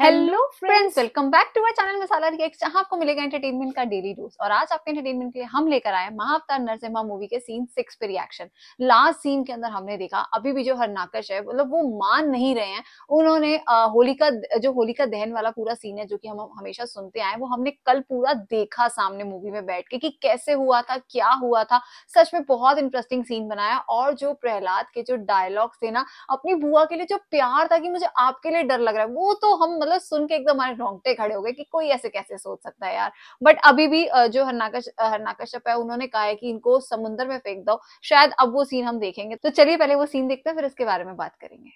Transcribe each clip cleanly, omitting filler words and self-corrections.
Hello friends, welcome back to our channel Masala reacts, जहां आपको मिलेगा एंटरटेनमेंट का डेली डोज। और आज आपके एंटरटेनमेंट के लिए हम लेकर आए महाअवतार नरसिम्हा मूवी के सीन 6 पे रिएक्शन। लास्ट सीन के अंदर हमने देखा अभी भी जो हरनाकश है मतलब वो मान नहीं रहे हैं। उन्होंने होलिका दहन वाला पूरा सीन है जो कि हम हमेशा सुनते आए, वो हमने कल पूरा देखा सामने मूवी में बैठ के कि कैसे हुआ था, क्या हुआ था। सच में बहुत इंटरेस्टिंग सीन बनाया। और जो प्रहलाद के जो डायलॉग्स थे ना, अपनी बुआ के लिए जो प्यार था कि मुझे आपके लिए डर लग रहा है, वो तो हम मतलब सुन के एकदम हमारे रोंगटे खड़े हो गए कि कोई ऐसे कैसे सोच सकता है यार। बट अभी भी जो हरनाकश्यप है उन्होंने कहा है कि इनको समुद्र में फेंक दो। शायद अब वो सीन हम देखेंगे, तो चलिए पहले वो सीन देखते हैं, फिर इसके बारे में बात करेंगे।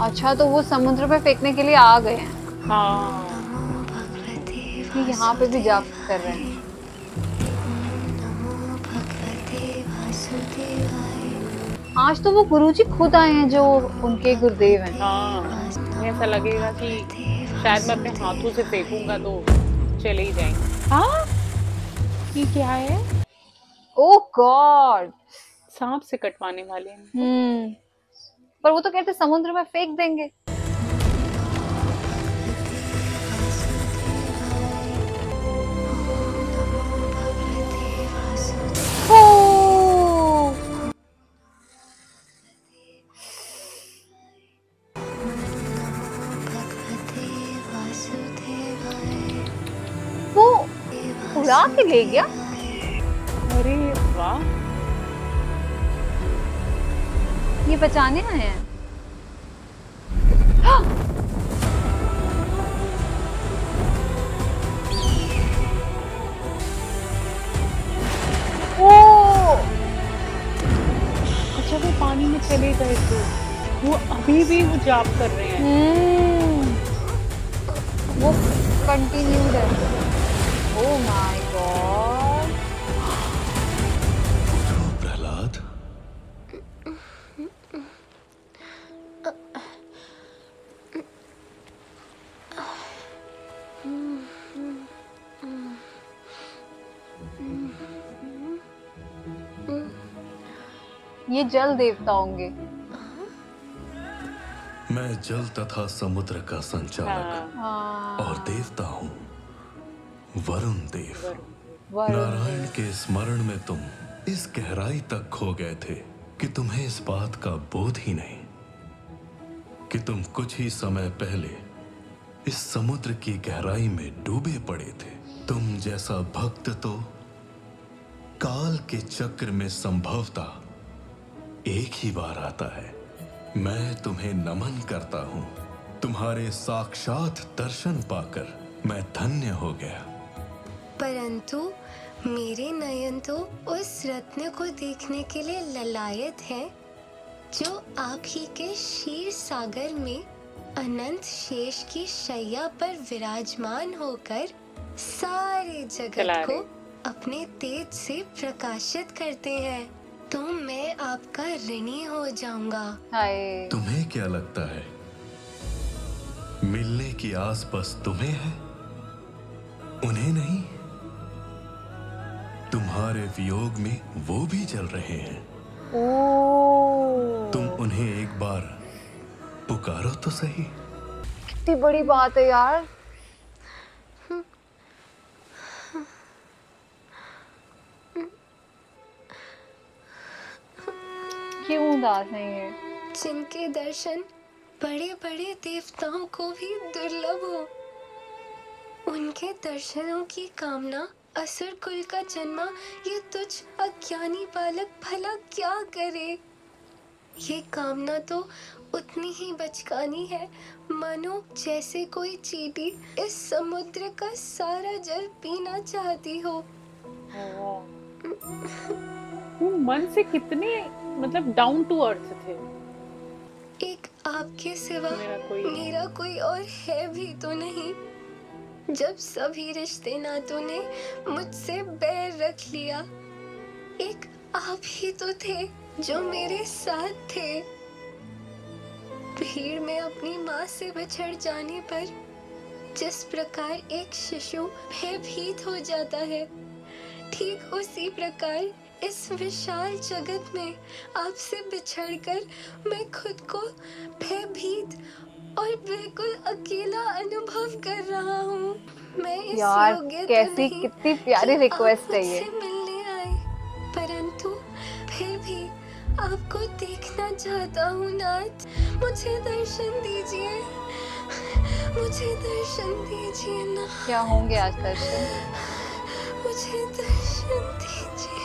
अच्छा, तो वो समुद्र में फेंकने के लिए आ गए हैं। हाँ, यहाँ पे भी जाप कर रहे हैं। आज तो वो गुरुजी खुद आए हैं जो उनके गुरुदेव हैं। हाँ, ऐसा लगेगा कि शायद मैं अपने हाथों से फेंकूंगा तो चले ही जाएंगे। हाँ, ये क्या है? ओह गॉड, सांप से कटवाने वाले हैं। पर वो तो कहते समुद्र में फेंक देंगे। वो उड़ा के ले गया। अरे वाह, ये बचाने आए हैं। ओ, अच्छा वो पानी में चले गए तो वो अभी भी वो जाप कर रहे हैं। वो कंटिन्यूड है। ओह माय गॉड, प्रहलाद, ये जल देवता होंगे। मैं जल तथा समुद्र का संचालक और देवता हूँ, वरुण देव। नारायण के स्मरण में तुम इस गहराई तक खो गए थे कि तुम्हें इस बात का बोध ही नहीं कि तुम कुछ ही समय पहले इस समुद्र की गहराई में डूबे पड़े थे। तुम जैसा भक्त तो काल के चक्र में संभवतः एक ही बार आता है। मैं तुम्हें नमन करता हूँ। तुम्हारे साक्षात दर्शन पाकर मैं धन्य हो गया। परंतु मेरे नयन तो उस रत्न को देखने के लिए ललायत है जो आप ही के क्षीर सागर में अनंत शेष की शैया पर विराजमान होकर सारे जगत को अपने तेज से प्रकाशित करते हैं। तो मैं आपका ऋणी हो जाऊंगा। तुम्हें क्या लगता है मिलने की आस बस तुम्हें है, उन्हें नहीं? तुम्हारे वियोग में वो भी जल रहे हैं। तुम उन्हें एक बार पुकारो तो सही। कितनी बड़ी बात है यार। क्यों उदास है ये? जिनके दर्शन बड़े बड़े देवताओं को भी दुर्लभ हो, उनके दर्शनों की कामना असुर कुल का जन्मा ये तुझ अज्ञानी बालक भला क्या करे। ये कामना तो उतनी ही बचकानी है मानो जैसे कोई चींटी इस समुद्र का सारा जल पीना चाहती हो। वो मन से कितने मतलब डाउन टू अर्थ थे। एक आपके सिवा मेरा कोई और है भी तो नहीं। जब सभी रिश्ते नातों ने मुझसे बैर रख लिया, एक आप ही तो थे जो मेरे साथ थे। भीड़ में अपनी माँ से बिछड़ जाने पर जिस प्रकार एक शिशु भयभीत हो जाता है, ठीक उसी प्रकार इस विशाल जगत में आपसे बिछड़कर मैं खुद को भयभीत और बिल्कुल अकेला अनुभव कर रहा हूँ। मैं इस योग्य कैसी कितनी प्यारी रिक्वेस्ट है ये। मिलने आए, परंतु फिर भी आपको देखना चाहता हूँ नाथ। मुझे दर्शन दीजिए, मुझे दर्शन दीजिए ना। क्या होंगे आज दर्शन? मुझे दर्शन दीजिए।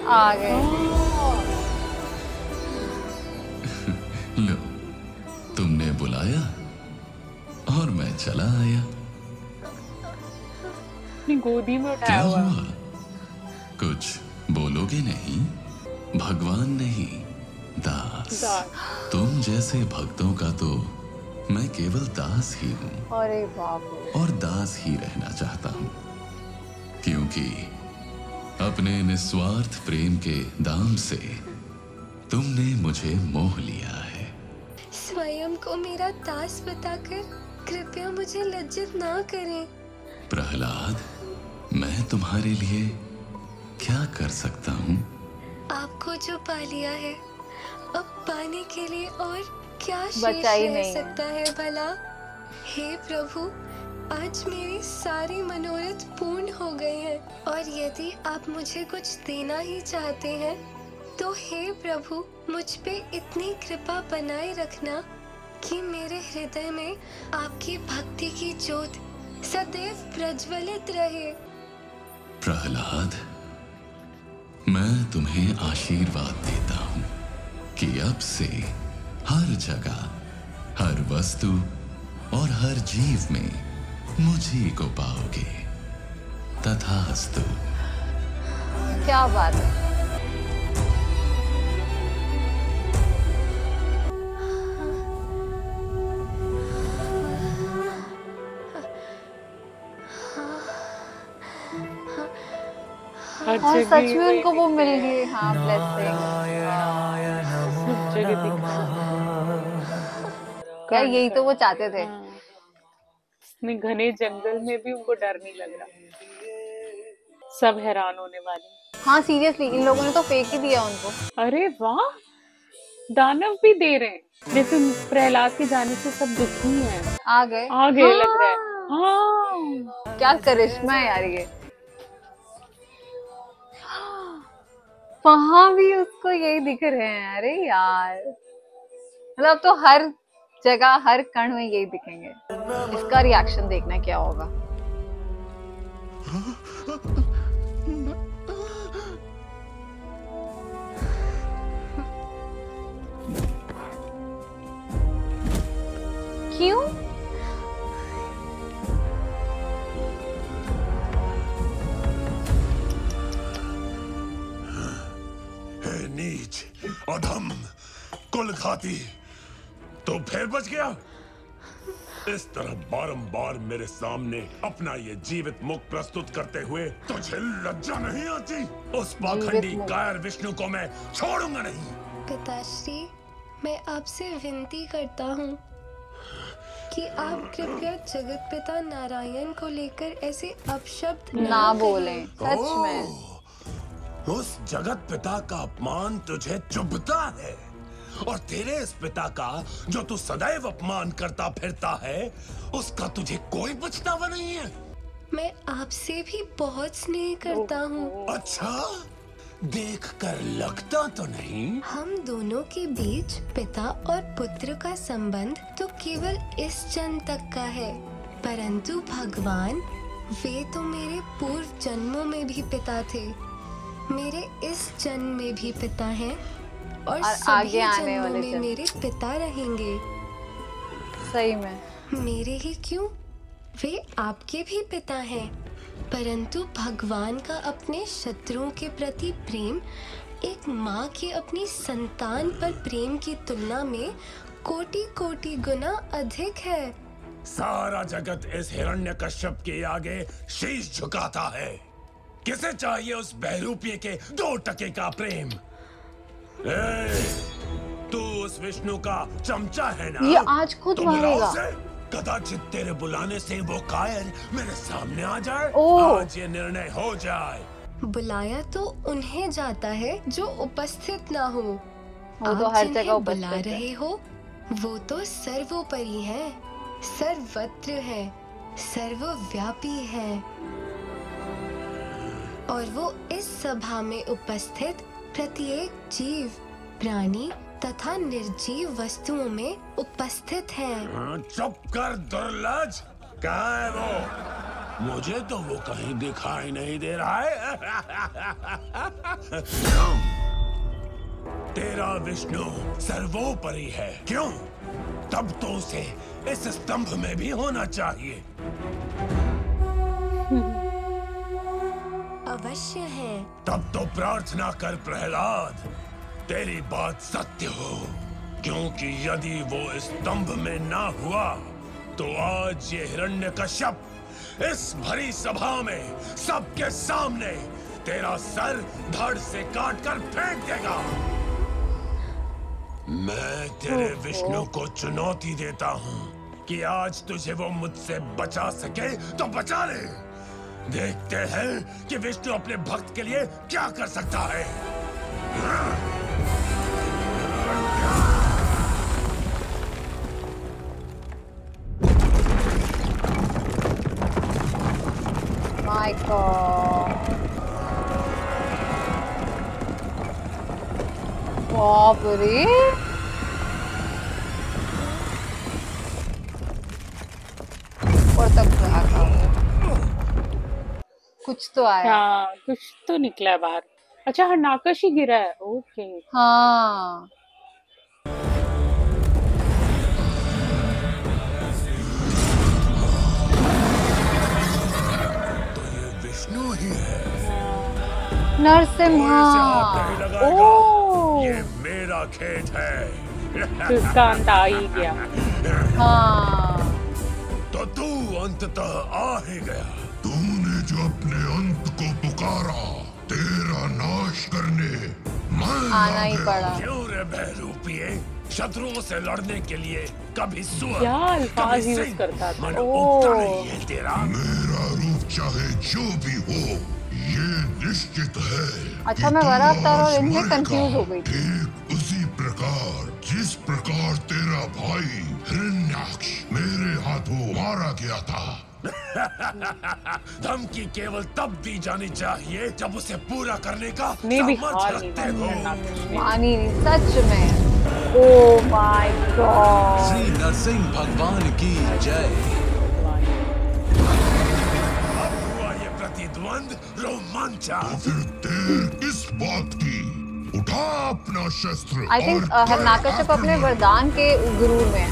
आ गए। लो, तुमने बुलाया और मैं चला आया। अपनी गोदी में उठाया क्या हुआ। हुआ? कुछ बोलोगे नहीं? भगवान नहीं, दास। तुम जैसे भक्तों का तो मैं केवल दास ही हूँ। अरे बाप रे। और दास ही रहना चाहता हूँ, क्योंकि अपने निस्वार्थ प्रेम के दाम से तुमने मुझे मोह लिया है। स्वयं को मेरा दास बताकर कृपया मुझे लज्जित ना करें। प्रहलाद, मैं तुम्हारे लिए क्या कर सकता हूँ? आपको जो पा लिया है, अब पाने के लिए और क्या शेष रह सकता है भला? हे प्रभु, आज मेरे सारे मनोरथ पूर्ण हो गए हैं, और यदि आप मुझे कुछ देना ही चाहते हैं तो हे प्रभु, मुझ पे इतनी कृपा बनाए रखना कि मेरे हृदय में आपकी भक्ति की ज्योत सदैव प्रज्वलित रहे। प्रहलाद, मैं तुम्हें आशीर्वाद देता हूँ कि अब से हर जगह, हर वस्तु और हर जीव में मुझी को पाओगे। तथास्तु। क्या बात है। और सच में उनको वो मिल गई। हाँ, ब्लेसिंग। क्या यही तो वो चाहते थे। इतने घने जंगल में भी उनको डर नहीं लग रहा। सब हैरान होने वाले। हाँ सीरियसली, इन लोगों ने तो फेंक ही दिया उनको। अरे वाह, दानव भी दे रहे हैं। जैसे प्रहलाद के जाने से सब दुखी हैं। आ गए लग रहा है। हाँ, क्या करिश्मा है यार ये। वहां भी उसको यही दिख रहे हैं। अरे यार, मतलब तो हर जगह, हर कण में यही दिखेंगे। इसका रिएक्शन देखना क्या होगा। क्यों? नीच, अधम, कुलघाती, तो फिर बच गया। इस तरह बारंबार मेरे सामने अपना ये जीवित मुख प्रस्तुत करते हुए तुझे लज्जा नहीं आती? उस पाखंडी कायर विष्णु को मैं छोड़ूंगा नहीं। पिताश्री, मैं आपसे विनती करता हूँ कि आप कृपया जगत पिता नारायण को लेकर ऐसे अपशब्द ना बोलें। सच में उस जगत पिता का अपमान तुझे चुभता है, और तेरे इस पिता का जो तू सदैव अपमान करता फिरता है, उसका तुझे कोई पछतावा नहीं है। मैं आपसे भी बहुत स्नेह करता हूँ। अच्छा, देखकर लगता तो नहीं। हम दोनों के बीच पिता और पुत्र का संबंध तो केवल इस जन्म तक का है, परंतु भगवान, वे तो मेरे पूर्व जन्मों में भी पिता थे, मेरे इस जन्म में भी पिता हैं, और आगे आने वाले में मेरे पिता रहेंगे। सही में मेरे ही क्यों, वे आपके भी पिता हैं, परंतु भगवान का अपने शत्रुओं के प्रति प्रेम एक माँ के अपनी संतान पर प्रेम की तुलना में कोटि-कोटि गुना अधिक है। सारा जगत इस हिरण्यकश्यप के आगे शीश झुकाता है। किसे चाहिए उस बहरूपिये के 2 टके का प्रेम? तू उस विष्णु का चमचा है ना? ये आज खुद तो मारेगा। कदाचित तेरे बुलाने से वो कायर मेरे सामने आ जाए। आज ये निर्णय हो जाए। बुलाया तो उन्हें जाता है जो उपस्थित ना हो। वो तो हर जगह बुला रहे हो वो तो सर्वोपरि है, सर्वत्र है, सर्वव्यापी है और वो इस सभा में उपस्थित प्रत्येक जीव, प्राणी तथा निर्जीव वस्तुओं में उपस्थित है। चुप कर दुर्लज। कहाँ है वो? मुझे तो वो कहीं दिखाई नहीं दे रहा है। तेरा विष्णु सर्वोपरि है, क्यों? तब तो उसे इस स्तंभ में भी होना चाहिए। अवश्य है। तब तो प्रार्थना कर प्रहलाद, तेरी बात सत्य हो, क्योंकि यदि वो इस स्तंभ में ना हुआ तो आज ये हिरण्यकश्यप इस भरी सभा में सबके सामने तेरा सर धड़ से काटकर फेंक देगा। मैं तेरे विष्णु को चुनौती देता हूँ कि आज तुझे वो मुझसे बचा सके तो बचा ले। देखते हैं कि विष्णु अपने भक्त के लिए क्या कर सकता है। माय गॉड, बाप रे। और तक कुछ तो आया। हाँ, कुछ तो निकला बाहर। अच्छा, हरनाकश ही गिरा है। ओके। हाँ, तो ये विष्णु ही है। नरसिम्हा। ये मेरा खेत है। उसका अंत आ ही गया। हाँ, तो तू अंततः आ ही गया। तूने जो अपने अंत को पुकारा, तेरा नाश करने आना ही पड़ा। क्यों रे बहरूपिये, शत्रुओं से लड़ने के लिए कभी सुअर, क्या अल्फाज यूज करता था। मन उगता नहीं है तेरा। मेरा रूप चाहे जो भी हो, ये निश्चित है। अच्छा, मैं वरा अवतार और इनमें कंफ्यूज हो गई। ठीक उसी प्रकार जिस प्रकार तेरा भाई हिरण्याक्ष मेरे हाथों मारा गया था। धमकी केवल तब दी जानी चाहिए जब उसे पूरा करने का सामर्थ्य रखते हो। मानी नहीं, सच में। Oh my god. Shri Narasimha भगवान की जय। अब हुआ ये प्रतिद्वंद रोमांचक। फिर देर किस बात की? उठा अपना शस्त्र। आई थिंक हरनाकश्यप अपने वरदान के गुरूर में है।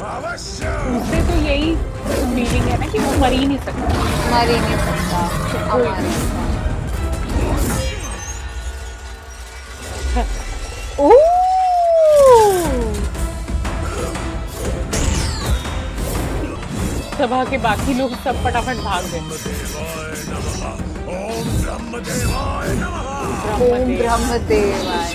अवश्य। उससे तो यही फीलिंग है ना कि वो मर ही नहीं सकता। मर ही नहीं सकता। सभा के बाकी लोग सब फटाफट भाग गए। ओम ब्रह्मदेवाय नमः। ओम ब्रह्मदेवाय।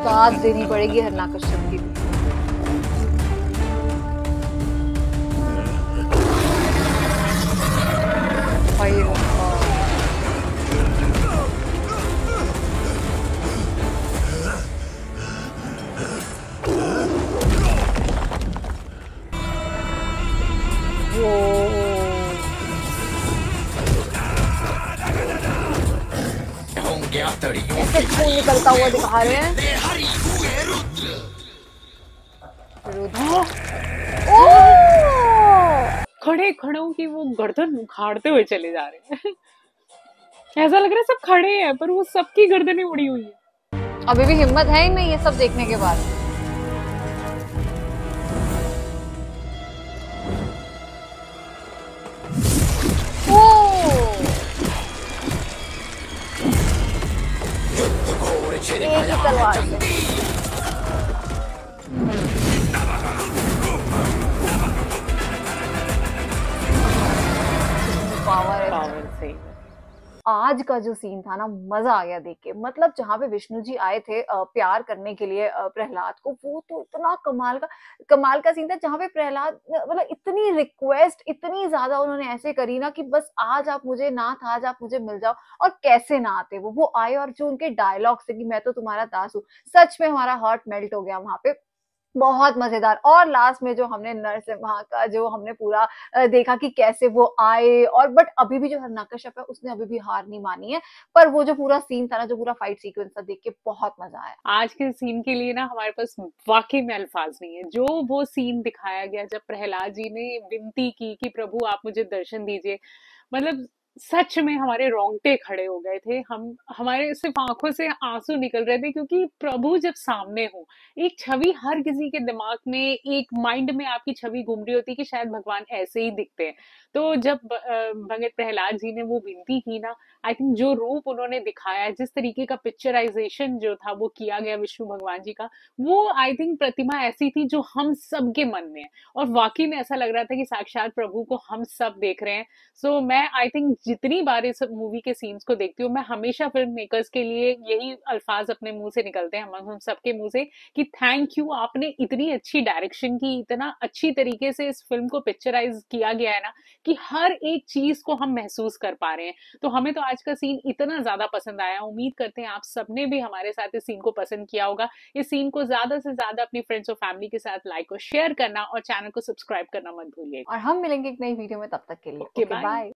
दाद देनी पड़ेगी हरनाकश्यप की। ऐसे खून निकलता हुआ दिखा रहे हैं। खड़े खड़ों की वो गर्दन उखाड़ते हुए चले जा रहे हैं। ऐसा लग रहा है सब खड़े हैं पर वो सबकी गर्दनें उड़ी हुई है। अभी भी हिम्मत है ही नहीं ये सब देखने के बाद। एक ही तलवार से। पावर से। आज का जो सीन था ना, मजा आ गया देख के। मतलब जहाँ पे विष्णु जी आए थे प्यार करने के लिए प्रहलाद को, वो तो इतना कमाल का सीन था, जहाँ पे प्रहलाद मतलब इतनी रिक्वेस्ट इतनी ज्यादा उन्होंने ऐसे करी ना कि बस आज आप मुझे नाथ, आज आप मुझे मिल जाओ। और कैसे ना आते वो आए, और जो उनके डायलॉग से कि मैं तो तुम्हारा दास हूँ, सच में हमारा हार्ट मेल्ट हो गया वहां पे। बहुत मजेदार। और लास्ट में जो हमने नरसिम्हा का जो हमने पूरा देखा कि कैसे वो आए, और बट अभी भी जो हिरण्यकश्यप है उसने अभी भी हार नहीं मानी है। पर वो जो पूरा सीन था ना, जो पूरा फाइट सीक्वेंस था, देख के बहुत मजा आया। आज के सीन के लिए ना हमारे पास वाकई में अल्फाज नहीं है। जो वो सीन दिखाया गया जब प्रहलाद जी ने विनती की कि प्रभु आप मुझे दर्शन दीजिए, मतलब सच में हमारे रोंगटे खड़े हो गए थे। हमारे सिर्फ आंखों से आंसू निकल रहे थे, क्योंकि प्रभु जब सामने हो, एक छवि हर किसी के दिमाग में, एक माइंड में आपकी छवि घूम रही होती है कि शायद भगवान ऐसे ही दिखते हैं। तो जब भगत प्रहलाद जी ने वो विनती की ना, आई थिंक जो रूप उन्होंने दिखाया, जिस तरीके का पिक्चराइजेशन जो था वो किया गया विष्णु भगवान जी का, वो आई थिंक प्रतिमा ऐसी थी जो हम सबके मन में है। और वाकई में ऐसा लग रहा था कि साक्षात प्रभु को हम सब देख रहे हैं। सो मैं आई थिंक जितनी बार इस मूवी के सीन्स को देखती हूँ, मैं हमेशा फिल्म मेकर्स के लिए यही अल्फाज अपने मुंह से निकलते हैं, हम सबके मुंह से, कि थैंक यू, आपने इतनी अच्छी डायरेक्शन की, इतना अच्छी तरीके से इस फिल्म को पिक्चराइज किया गया है ना, कि हर एक चीज को हम महसूस कर पा रहे हैं। तो हमें तो आज का सीन इतना ज्यादा पसंद आया। उम्मीद करते हैं आप सबने भी हमारे साथ इस सीन को पसंद किया होगा। इस सीन को ज्यादा से ज्यादा अपनी फ्रेंड्स और फैमिली के साथ लाइक और शेयर करना, और चैनल को सब्सक्राइब करना मत भूलिएगा। और हम मिलेंगे एक नई वीडियो में, तब तक के लिए ओके बाय।